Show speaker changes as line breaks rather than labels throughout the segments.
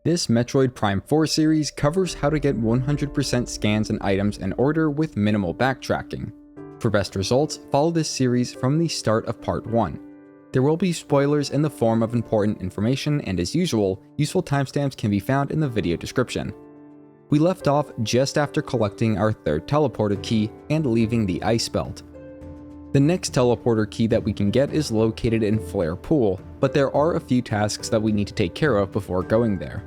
This Metroid Prime 4 series covers how to get 100% scans and items in order with minimal backtracking. For best results, follow this series from the start of part 1. There will be spoilers in the form of important information, and as usual, useful timestamps can be found in the video description. We left off just after collecting our third teleporter key and leaving the ice belt. The next teleporter key that we can get is located in Flare Pool, but there are a few tasks that we need to take care of before going there.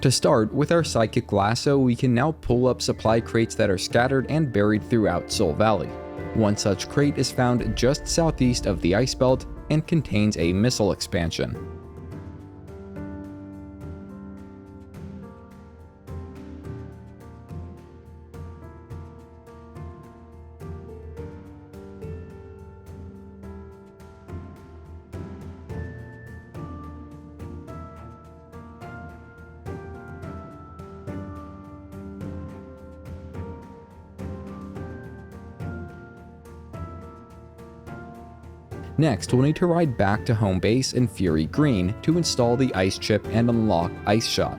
To start, with our Psychic Lasso, we can now pull up supply crates that are scattered and buried throughout Soul Valley. One such crate is found just southeast of the ice belt and contains a missile expansion. Next, we'll need to ride back to home base in Fury Green to install the ice chip and unlock Ice Shot.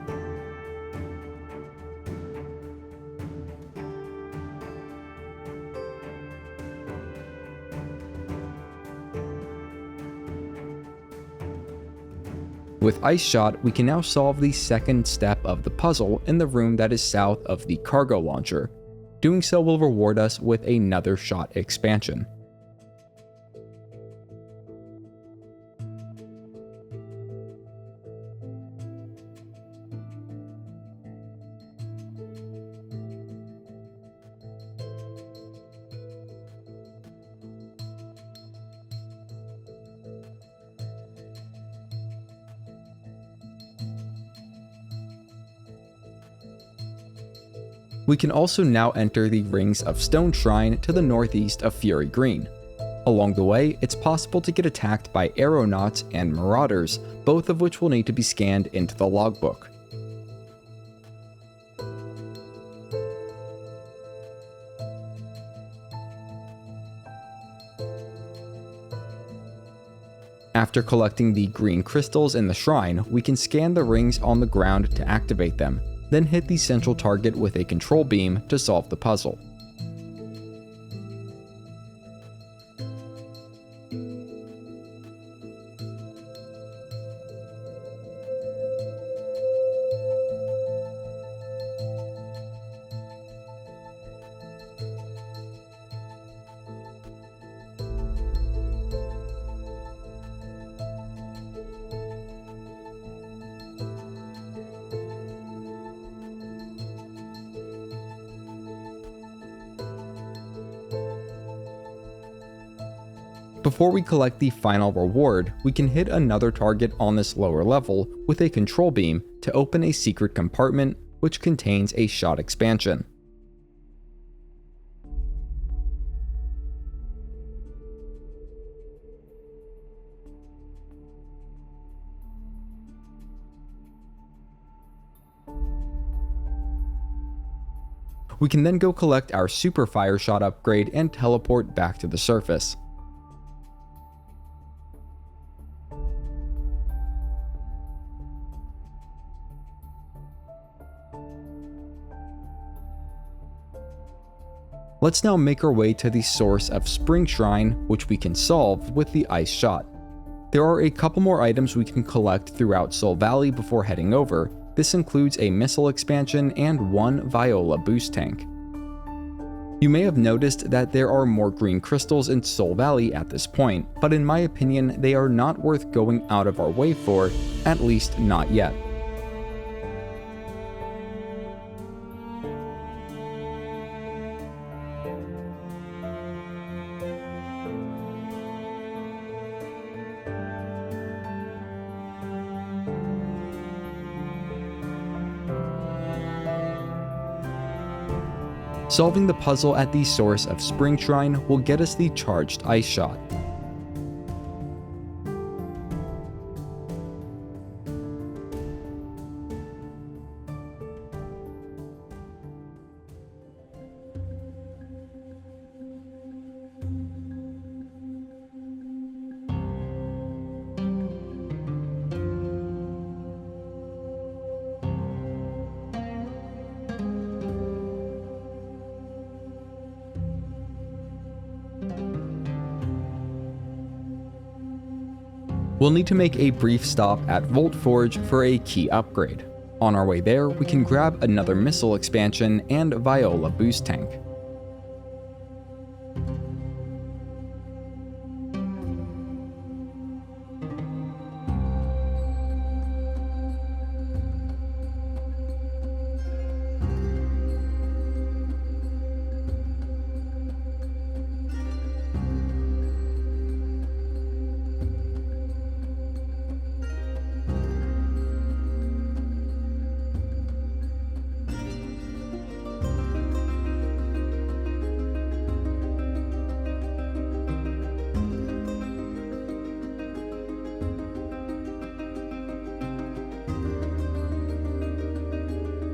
With Ice Shot, we can now solve the second step of the puzzle in the room that is south of the cargo launcher. Doing so will reward us with another shot expansion. We can also now enter the Rings of Stone Shrine to the northeast of Fury Green. Along the way, it's possible to get attacked by aeronauts and marauders, both of which will need to be scanned into the logbook. After collecting the green crystals in the shrine, we can scan the rings on the ground to activate them, then hit the central target with a control beam to solve the puzzle. Before we collect the final reward, we can hit another target on this lower level with a control beam to open a secret compartment which contains a shot expansion. We can then go collect our Super Fire Shot upgrade and teleport back to the surface. Let's now make our way to the source of Spring Shrine, which we can solve with the Ice Shot. There are a couple more items we can collect throughout Soul Valley before heading over. This includes a missile expansion and one Viola boost tank. You may have noticed that there are more green crystals in Soul Valley at this point, but in my opinion, they are not worth going out of our way for, at least not yet. Solving the puzzle at the source of Spring Shrine will get us the charged Ice Shot. We'll need to make a brief stop at Volt Forge for a key upgrade. On our way there, we can grab another missile expansion and Viola boost tank.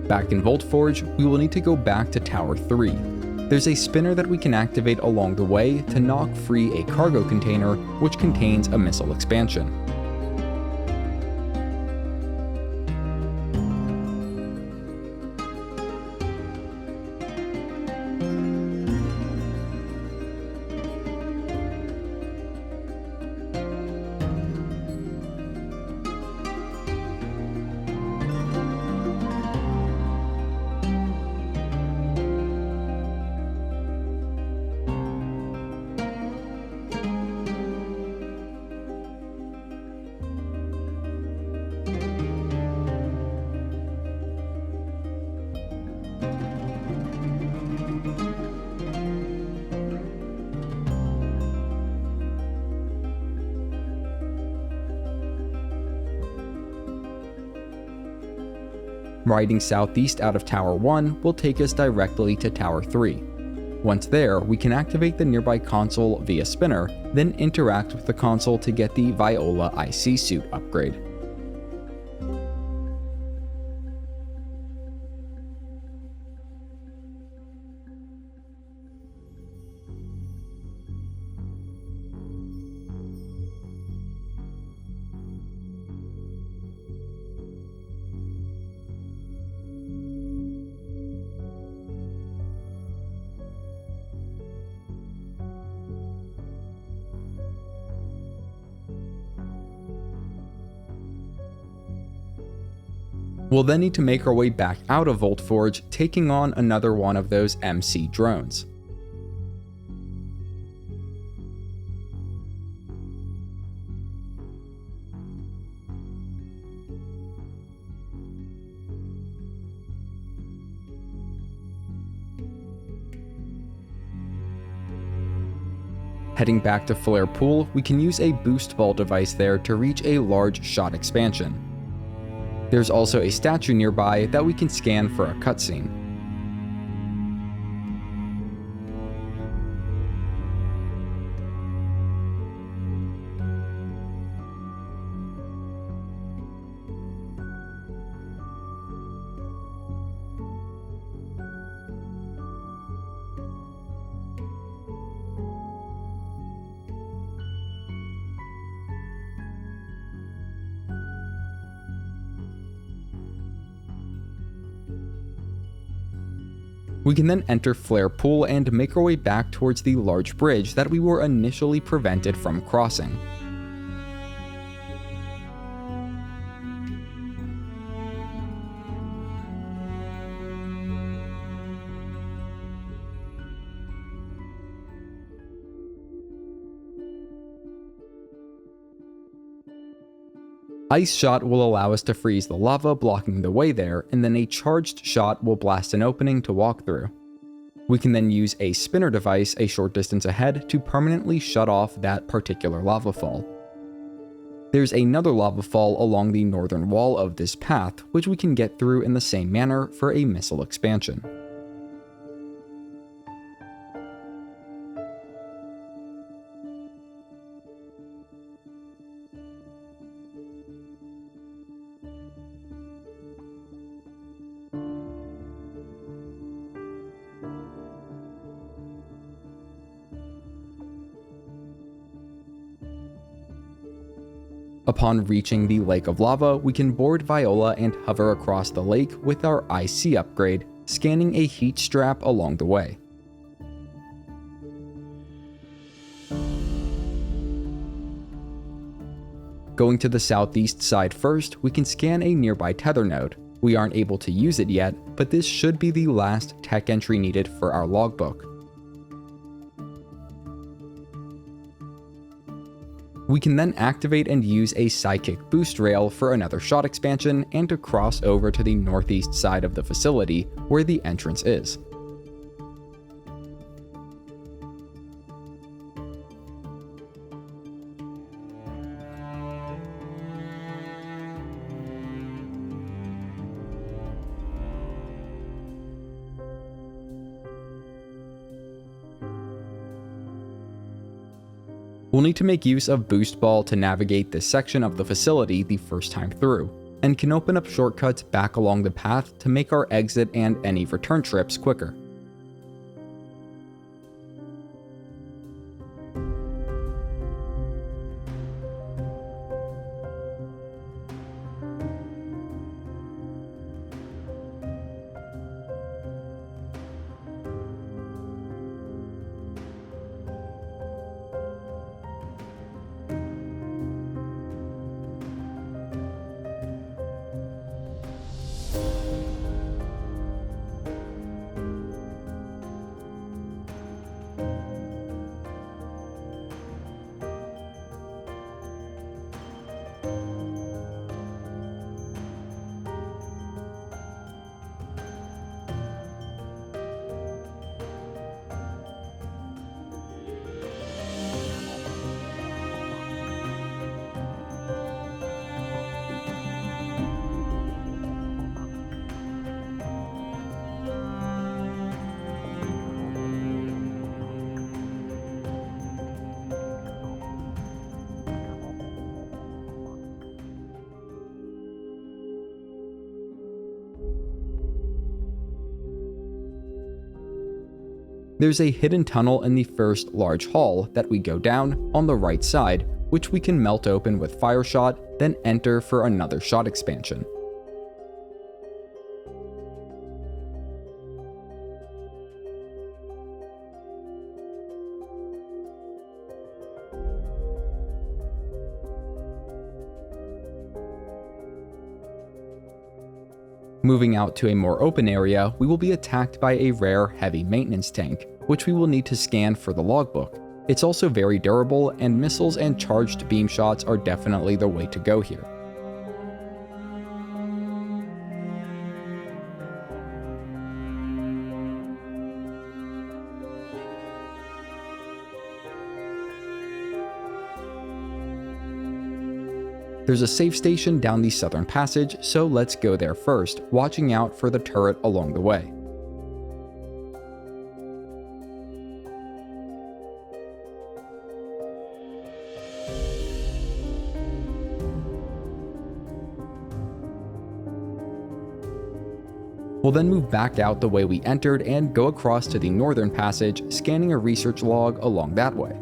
Back in Volt Forge, we will need to go back to Tower 3. There's a spinner that we can activate along the way to knock free a cargo container which contains a missile expansion. Riding southeast out of Tower 1 will take us directly to Tower 3. Once there, we can activate the nearby console via spinner, then interact with the console to get the Viola IC suit upgrade. We'll then need to make our way back out of Volt Forge, taking on another one of those MC drones. Heading back to Flare Pool, we can use a boost ball device there to reach a large shot expansion. There's also a statue nearby that we can scan for a cutscene. We can then enter Flare Pool and make our way back towards the large bridge that we were initially prevented from crossing. Ice Shot will allow us to freeze the lava blocking the way there, and then a charged shot will blast an opening to walk through. We can then use a spinner device a short distance ahead to permanently shut off that particular lava fall. There's another lava fall along the northern wall of this path, which we can get through in the same manner for a missile expansion. Upon reaching the Lake of Lava, we can board Viola and hover across the lake with our IC upgrade, scanning a heat strap along the way. Going to the southeast side first, we can scan a nearby tether node. We aren't able to use it yet, but this should be the last tech entry needed for our logbook. We can then activate and use a psychic boost rail for another shot expansion and to cross over to the northeast side of the facility where the entrance is. We'll need to make use of Boost Ball to navigate this section of the facility the first time through, and can open up shortcuts back along the path to make our exit and any return trips quicker. There's a hidden tunnel in the first large hall that we go down on the right side, which we can melt open with Fire Shot, then enter for another shot expansion. Moving out to a more open area, we will be attacked by a rare heavy maintenance tank, which we will need to scan for the logbook. It's also very durable, and missiles and charged beam shots are definitely the way to go here. There's a safe station down the southern passage, so let's go there first, watching out for the turret along the way. We'll then move back out the way we entered and go across to the northern passage, scanning a research log along that way.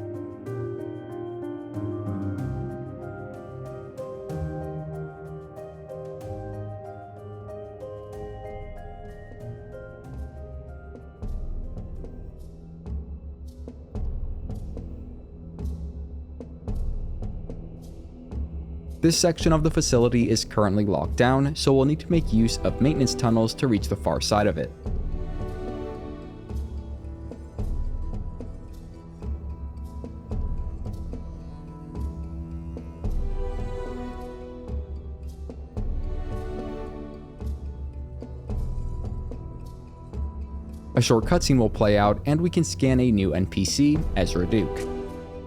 This section of the facility is currently locked down, so we'll need to make use of maintenance tunnels to reach the far side of it. A short cutscene will play out, and we can scan a new NPC, Ezra Duke.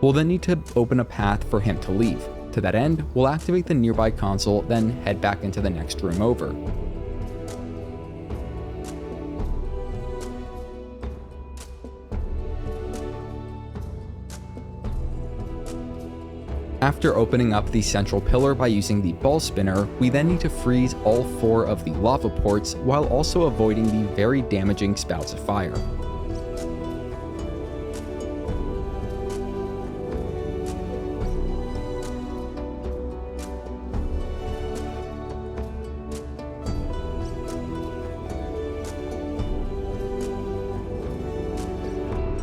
We'll then need to open a path for him to leave. To that end, we'll activate the nearby console, then head back into the next room over. After opening up the central pillar by using the ball spinner, we then need to freeze all 4 of the lava ports while also avoiding the very damaging spouts of fire.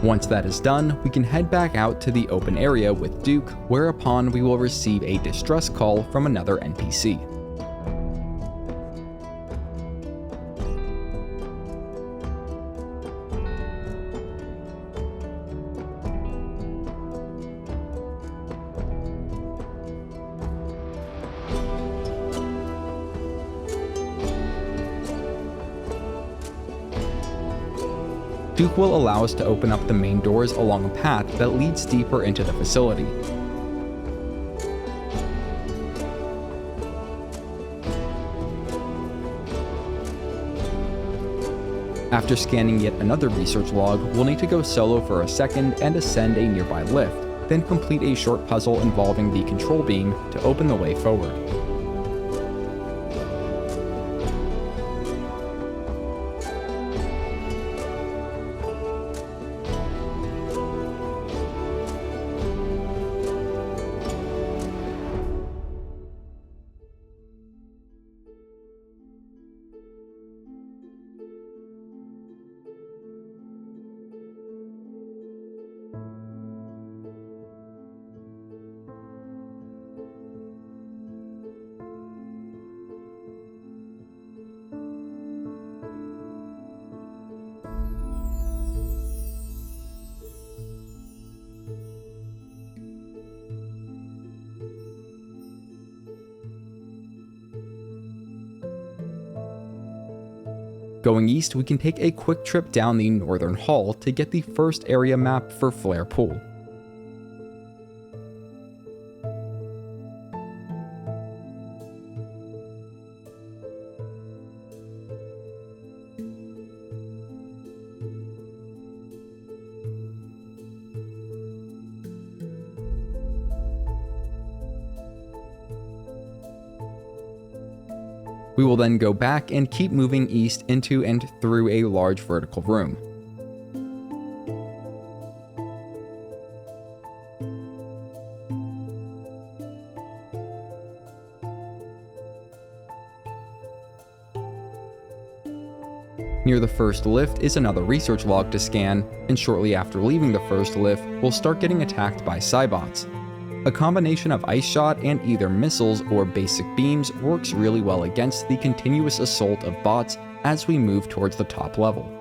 Once that is done, we can head back out to the open area with Duke, whereupon we will receive a distress call from another NPC. Duke will allow us to open up the main doors along a path that leads deeper into the facility. After scanning yet another research log, we'll need to go solo for a second and ascend a nearby lift, then complete a short puzzle involving the control beam to open the way forward. Going east, we can take a quick trip down the northern hall to get the first area map for Flare Pool. We will then go back and keep moving east into and through a large vertical room. Near the first lift is another research log to scan, and shortly after leaving the first lift, we'll start getting attacked by Cybots. A combination of ice shot and either missiles or basic beams works really well against the continuous assault of bots as we move towards the top level.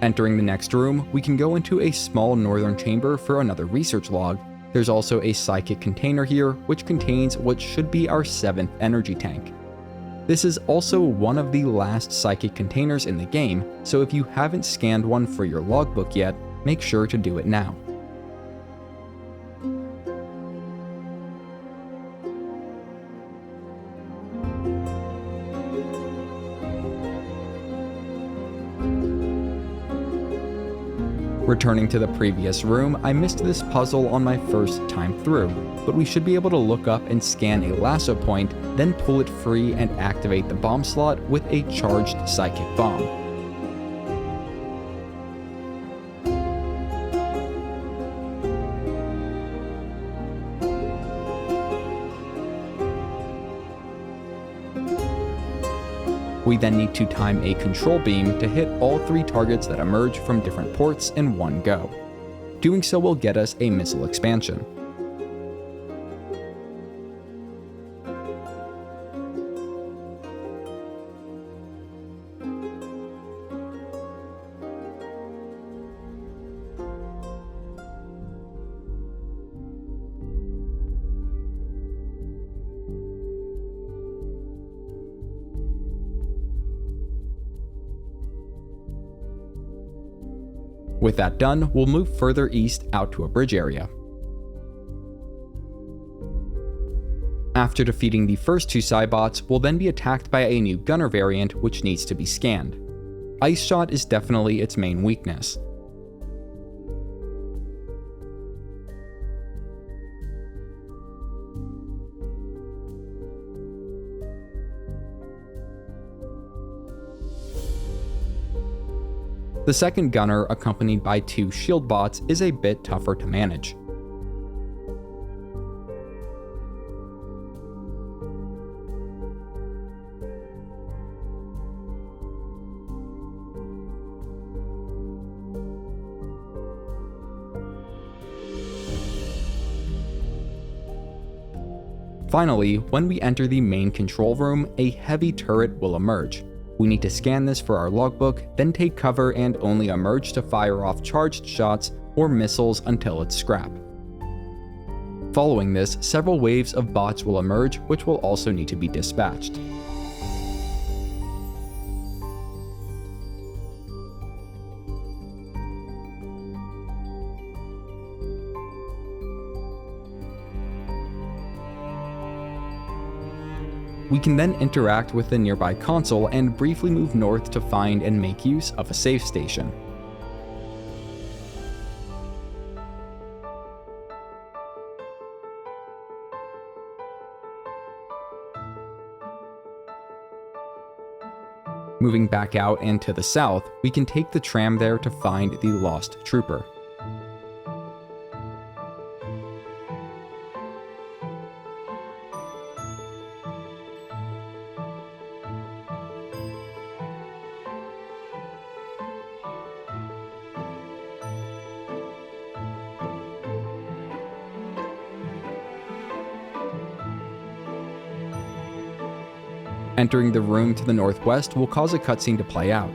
Entering the next room, we can go into a small northern chamber for another research log. There's also a psychic container here, which contains what should be our 7th energy tank. This is also one of the last psychic containers in the game, so if you haven't scanned one for your logbook yet, make sure to do it now. Returning to the previous room, I missed this puzzle on my first time through, but we should be able to look up and scan a lasso point, then pull it free and activate the bomb slot with a charged psychic bomb. We then need to time a control beam to hit all 3 targets that emerge from different ports in one go. Doing so will get us a missile expansion. With that done, we'll move further east out to a bridge area. After defeating the first two Cybots, we'll then be attacked by a new gunner variant which needs to be scanned. Ice Shot is definitely its main weakness. The second gunner, accompanied by two shield bots, is a bit tougher to manage. Finally, when we enter the main control room, a heavy turret will emerge. We need to scan this for our logbook, then take cover and only emerge to fire off charged shots or missiles until it's scrap. Following this, several waves of bots will emerge, which will also need to be dispatched. We can then interact with the nearby console and briefly move north to find and make use of a save station. Moving back out and to the south, we can take the tram there to find the lost trooper. Entering the room to the northwest will cause a cutscene to play out.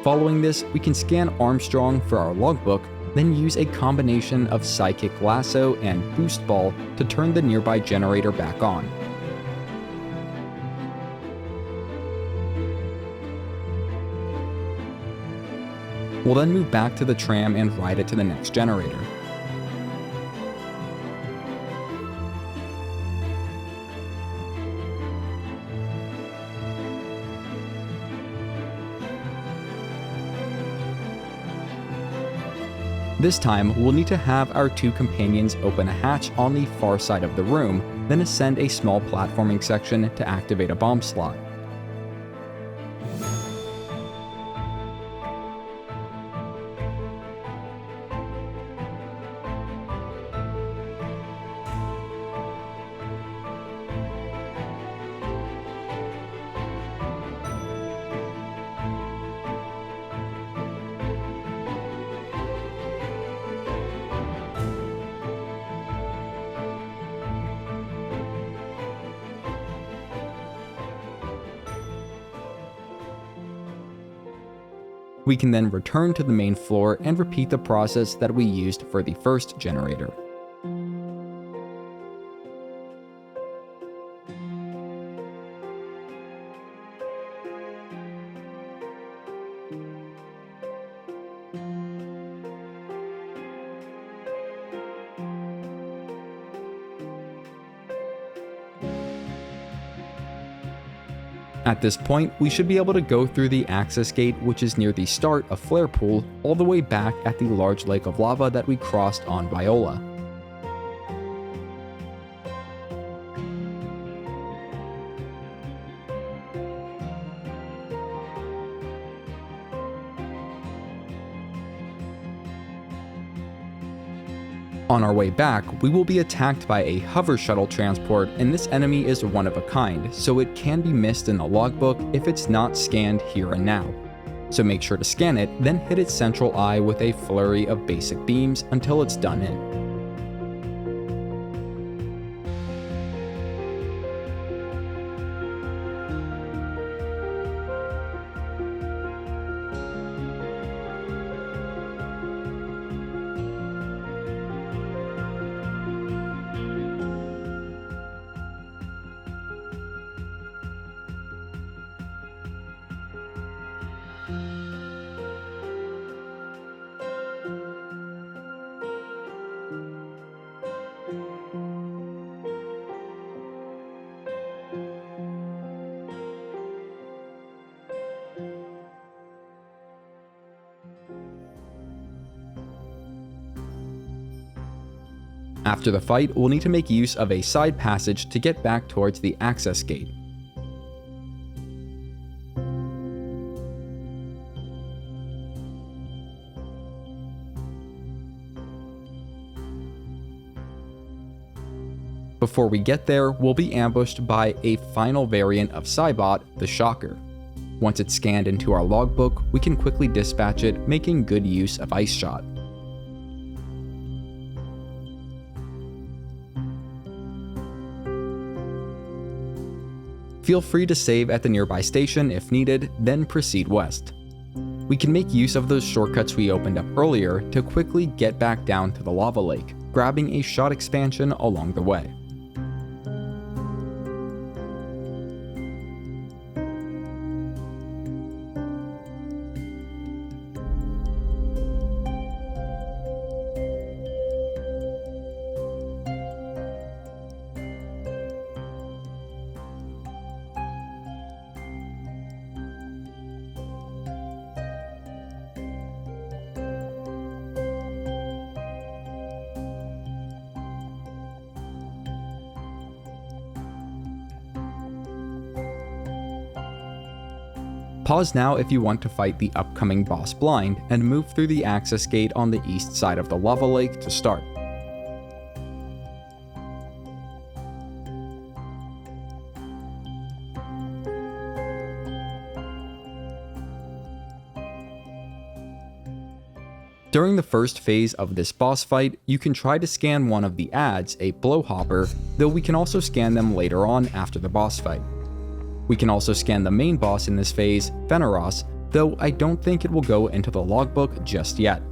Following this, we can scan Armstrong for our logbook, then use a combination of Psychic Lasso and Boost Ball to turn the nearby generator back on. We'll then move back to the tram and ride it to the next generator. This time, we'll need to have our two companions open a hatch on the far side of the room, then ascend a small platforming section to activate a bomb slot. We can then return to the main floor and repeat the process that we used for the first generator. At this point, we should be able to go through the access gate, which is near the start of Flare Pool, all the way back at the large lake of lava that we crossed on Viola. On our way back, we will be attacked by a hover shuttle transport, and this enemy is one of a kind, so it can be missed in the logbook if it's not scanned here and now. So make sure to scan it, then hit its central eye with a flurry of basic beams until it's done in. After the fight, we'll need to make use of a side passage to get back towards the access gate. Before we get there, we'll be ambushed by a final variant of Cybot, the Shocker. Once it's scanned into our logbook, we can quickly dispatch it, making good use of Ice Shot. Feel free to save at the nearby station if needed, then proceed west. We can make use of those shortcuts we opened up earlier to quickly get back down to the lava lake, grabbing a shot expansion along the way. Pause now if you want to fight the upcoming boss blind, and move through the access gate on the east side of the lava lake to start. During the first phase of this boss fight, you can try to scan one of the ads, a blowhopper, though we can also scan them later on after the boss fight. We can also scan the main boss in this phase, Phenoros, though I don't think it will go into the logbook just yet.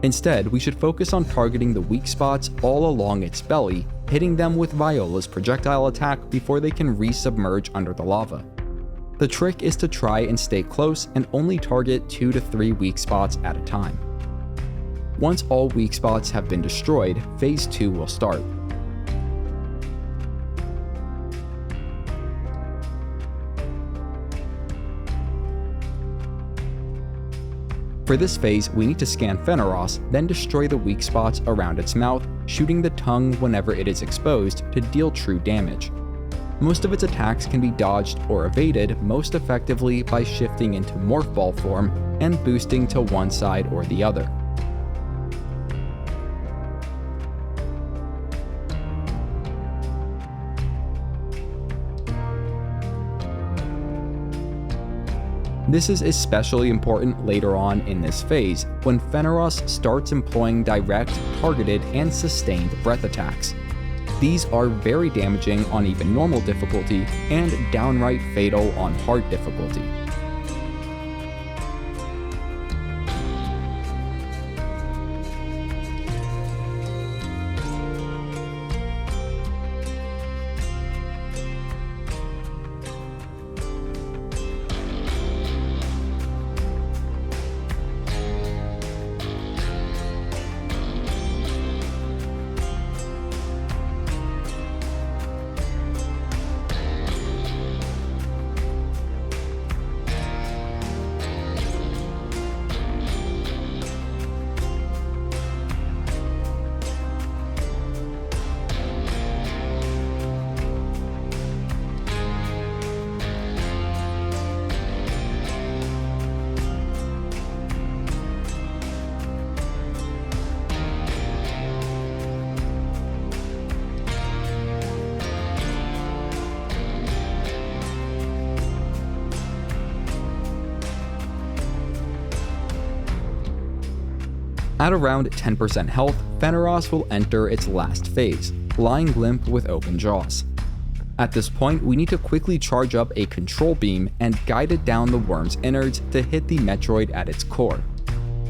Instead, we should focus on targeting the weak spots all along its belly, hitting them with Viola's projectile attack before they can resubmerge under the lava. The trick is to try and stay close and only target 2 to 3 weak spots at a time. Once all weak spots have been destroyed, phase 2 will start. For this phase, we need to scan Phenoros, then destroy the weak spots around its mouth, shooting the tongue whenever it is exposed to deal true damage. Most of its attacks can be dodged or evaded most effectively by shifting into Morph Ball form and boosting to one side or the other. This is especially important later on in this phase, when Phenoros starts employing direct, targeted, and sustained breath attacks. These are very damaging on even normal difficulty, and downright fatal on hard difficulty. At around 10% health, Phenoros will enter its last phase, lying limp with open jaws. At this point, we need to quickly charge up a control beam and guide it down the worm's innards to hit the Metroid at its core.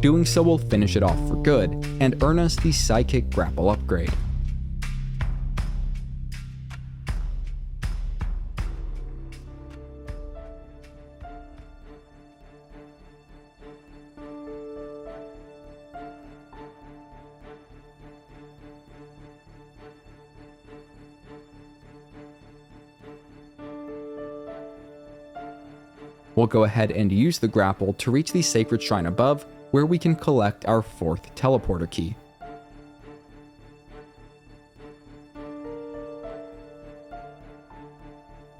Doing so will finish it off for good, and earn us the Psychic Grapple upgrade. We'll go ahead and use the grapple to reach the sacred shrine above, where we can collect our 4th teleporter key.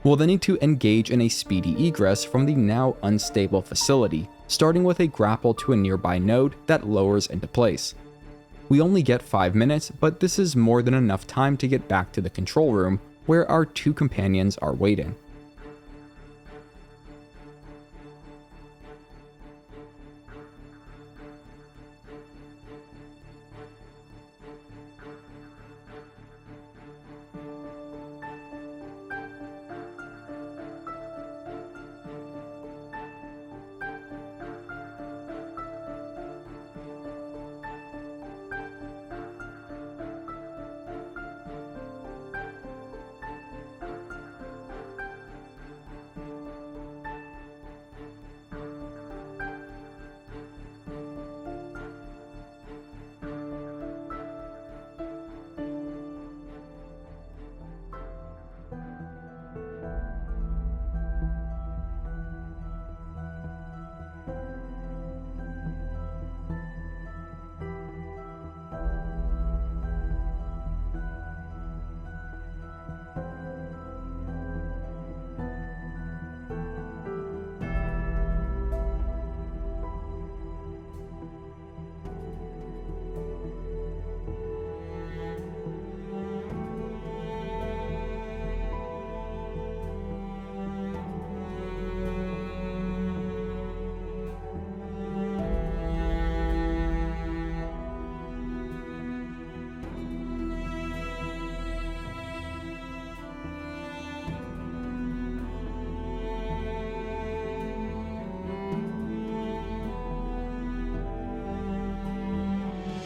We'll then need to engage in a speedy egress from the now unstable facility, starting with a grapple to a nearby node that lowers into place. We only get 5 minutes, but this is more than enough time to get back to the control room, where our 2 companions are waiting.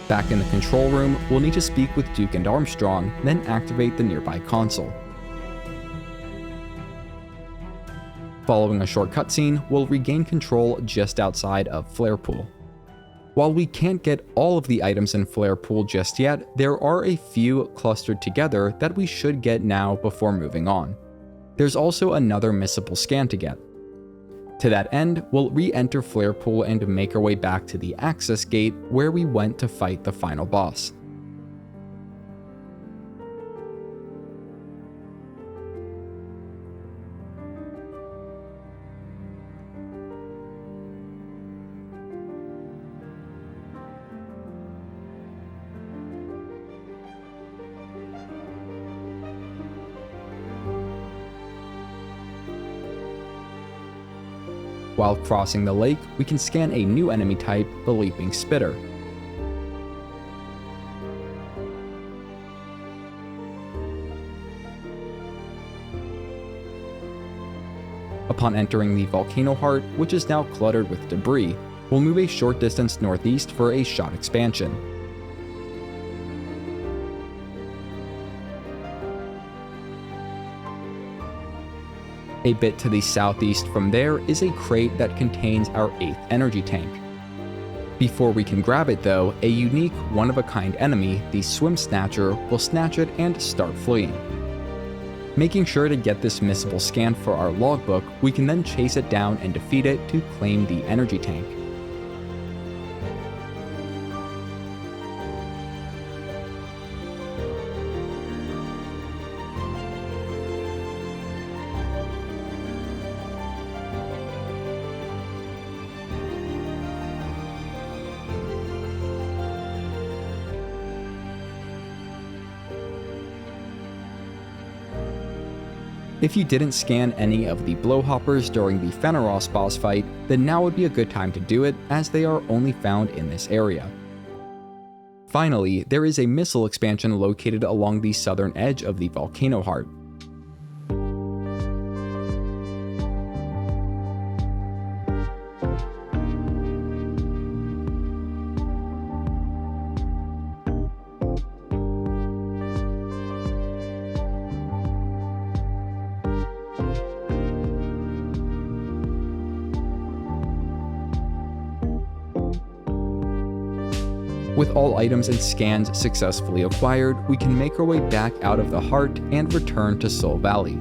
Back in the control room, we'll need to speak with Duke and Armstrong, then activate the nearby console. Following a short cutscene, we'll regain control just outside of Flare Pool. While we can't get all of the items in Flare Pool just yet, there are a few clustered together that we should get now before moving on. There's also another missable scan to get. To that end, we'll re-enter Flare Pool and make our way back to the access gate where we went to fight the final boss. While crossing the lake, we can scan a new enemy type, the Leaping Spitter. Upon entering the volcano heart, which is now cluttered with debris, we'll move a short distance northeast for a shot expansion. A bit to the southeast from there is a crate that contains our 8th energy tank. Before we can grab it though, a unique, one-of-a-kind enemy, the Swim Snatcher, will snatch it and start fleeing. Making sure to get this missable scan for our logbook, we can then chase it down and defeat it to claim the energy tank. If you didn't scan any of the blowhoppers during the Phenoros boss fight, then now would be a good time to do it, as they are only found in this area. Finally, there is a missile expansion located along the southern edge of the volcano heart. With all items and scans successfully acquired, we can make our way back out of the heart and return to Soul Valley.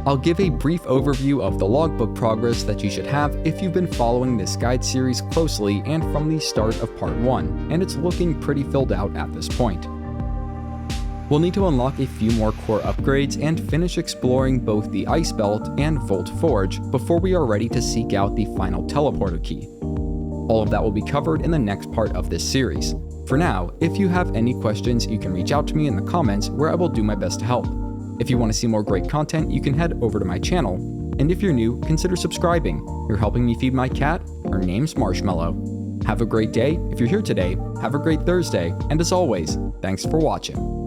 I'll give a brief overview of the logbook progress that you should have if you've been following this guide series closely and from the start of part 1, and it's looking pretty filled out at this point. We'll need to unlock a few more core upgrades and finish exploring both the Ice Belt and Volt Forge before we are ready to seek out the final teleporter key. All of that will be covered in the next part of this series. For now, if you have any questions, you can reach out to me in the comments where I will do my best to help. If you want to see more great content, you can head over to my channel. And if you're new, consider subscribing. You're helping me feed my cat. Her name's Marshmallow. Have a great day. If you're here today, have a great Thursday. And as always, thanks for watching.